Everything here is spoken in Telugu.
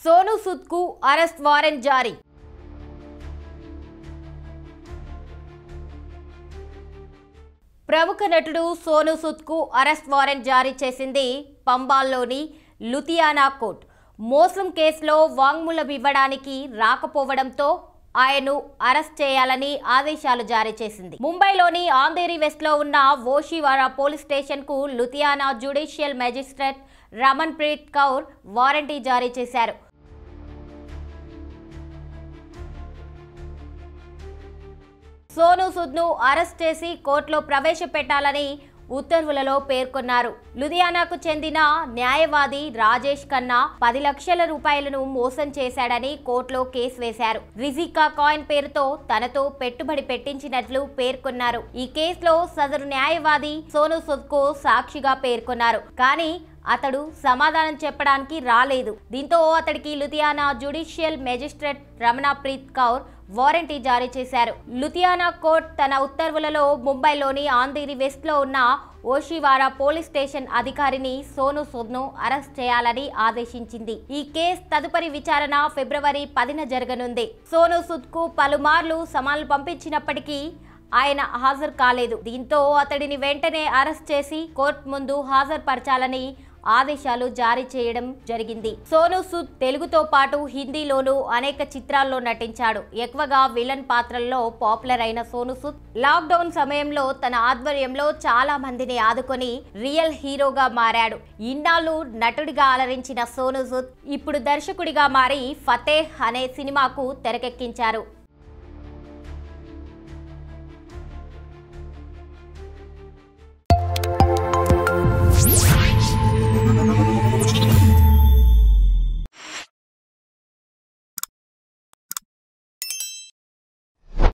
సోనూ సూద్ కు అరెస్ట్ వారెంట్ జారీ. ప్రముఖ నటుడు సోనూ సూద్ కు అరెస్ట్ వారెంట్ జారీ చేసింది పంబాల్లోని లుధియానా కోర్టు. మోసం కేసులో వాంగ్మూలం ఇవ్వడానికి రాకపోవడంతో ఆయన్ను అరెస్ట్ చేయాలని ఆదేశాలు జారీ చేసింది. ముంబైలోని ఆంధేరి వెస్ట్ లో ఉన్న ఓషివారా పోలీస్ స్టేషన్ కు Ludhiana judicial magistrate Raman Preet Kaur warrant జారీ చేశారు. సోనూ సూద్ ను అరెస్ట్ చేసి కోర్టులో ప్రవేశపెట్టాలని ఉత్తర్వులలో పేర్కొన్నారు. లుధియానాకు చెందిన న్యాయవాది రాజేష్ ఖన్నా 10 లక్షల రూపాయలను మోసం చేశాడని కోర్టులో కేసు వేశారు. రిజికా కాయిన్ పేరుతో తనతో పెట్టుబడి పెట్టించినట్లు పేర్కొన్నారు. ఈ కేసులో సదరు న్యాయవాది సోనూ సూద్ కు సాక్షిగా పేర్కొన్నారు. కానీ అతడు సమాధానం చెప్పడానికి రాలేదు. దీంతో అతడికి Ludhiana judicial magistrate Ramanpreet Kaur warrant జారీ చేశారు. లుధియానా కోర్టు తన ఉత్తర్వులలో ముంబైలోని ఆంధేరి వెస్ట్ లో ఉన్న ఓషివారా పోలీస్ స్టేషన్ అధికారిని సోనూ సూద్ ను అరెస్ట్ చేయాలని ఆదేశించింది. ఈ కేసు తదుపరి విచారణ ఫిబ్రవరి 10న జరగనుంది. సోనూ సూద్ కు పలుమార్లు సమన్లు పంపించినప్పటికీ ఆయన హాజరు కాలేదు. దీంతో అతడిని వెంటనే అరెస్ట్ చేసి కోర్టు ముందు హాజరుపరచాలని ఆదేశాలు జారీ చేయడం జరిగింది. సోనూ సూద్ తెలుగుతో పాటు హిందీలోనూ అనేక చిత్రాల్లో నటించాడు. ఎక్కువగా విలన్ పాత్రల్లో పాపులర్ అయిన సోనూ సూద్ లాక్డౌన్ సమయంలో తన ఆధ్వర్యంలో చాలా మందిని ఆదుకొని రియల్ హీరోగా మారాడు. ఇన్నాళ్ళు నటుడిగా అలరించిన సోనూ సూద్ ఇప్పుడు దర్శకుడిగా మారి ఫతేహ్ అనే సినిమాకు తెరకెక్కించారు.